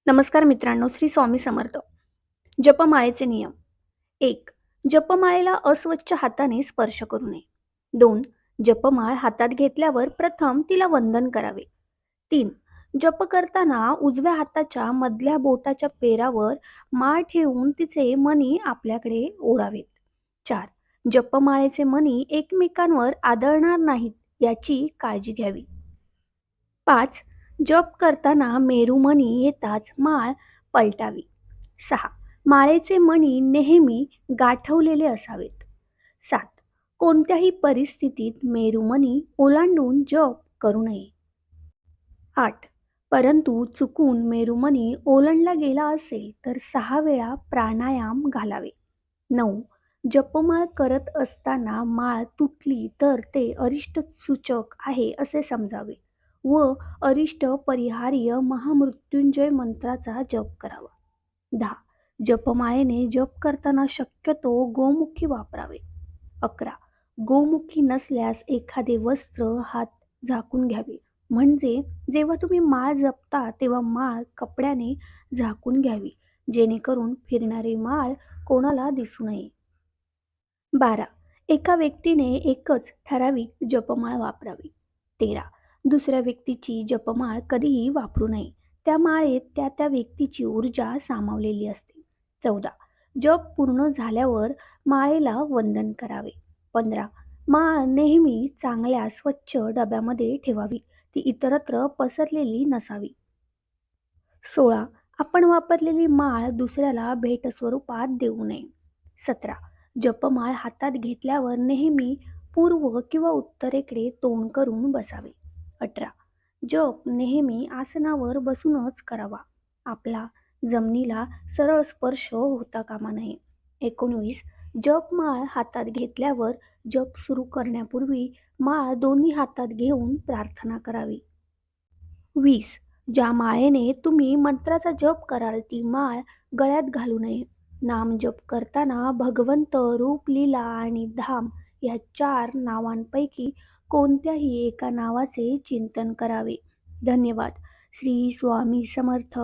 नमस्कार मित्रांनो, श्री स्वामी समर्थ. जपमाळेचे नियम. 1. जपमाळेला अस्वच्छ हाताने स्पर्श करू नये. 2. जपमाळ हातात घेतल्यावर प्रथम तिला वंदन करावे. 3. जप करताना उजव्या हाताच्या मधल्या बोटाच्या पेरावर माळ ठेवून तिचे मणी आपल्याकडे ओढावेत. 4. जपमाळेचे मणी एकमेकांवर आदळणार नाहीत याची काळजी घ्यावी. 5. जप करताना मेरुमणी येताच माळ पलटावी. 6. माळेचे मणी नेहमी गाठवलेले असावेत. 7. कोणत्याही परिस्थितीत मेरुमणी ओलांडून जप करू नये. 8. परंतु चुकून मेरुमणी ओलांडला गेला असेल तर 6 वेळा प्राणायाम घालावे. 9. जपमाळ करत असताना माळ तुटली तर ते अरिष्ट सूचक आहे असे समजावे व अरिष्ट परिहार्य महामृत्युंजय मंत्राचा जप करावा. 10. जपमाळेने जप करताना शक्यतो गोमुखी वापरावे. 11. गोमुखी नसल्यास एखादे वस्त्र हात झाकून घ्यावे. म्हणजे जेव्हा तुम्ही माळ जपता तेव्हा माळ कपड्याने झाकून घ्यावी, जेणेकरून फिरणारी माळ कोणाला दिसू नये. 12. एका व्यक्तीने एकच ठराविक जपमाळ वापरावी. 13. दुसऱ्या व्यक्तीची जपमाळ कधीही वापरू नये. त्या माळेत त्या त्या व्यक्तीची ऊर्जा सामावलेली असते. 14. जप पूर्ण झाल्यावर माळेला वंदन करावे. 15. माळ नेहमी चांगल्या स्वच्छ डब्यामध्ये ठेवावी. ती इतरत्र पसरलेली नसावी. 16. आपण वापरलेली माळ दुसऱ्याला भेटस्वरूपात देऊ नये. 17. जपमाळ हातात घेतल्यावर नेहमी पूर्व किंवा उत्तरेकडे तोंड करून बसावे. 18. जप नेहमी आसनावर बसूनच करावा. आपला जमिनीला सरळ स्पर्श होता कामा नये. 19. जपमाळ हातात घेतल्यावर जप सुरू करण्यापूर्वी माळ दोन्ही हातात घेऊन प्रार्थना करावी. 20. ज्या माळेने तुम्ही मंत्राचा जप कराल ती माळ गळ्यात घालू नये. नामजप करताना भगवंत, रूप, लीला आणि धाम या 4 नावांपैकी कोणत्याही एका नावाचे चिंतन करावे. धन्यवाद. श्री स्वामी समर्थ.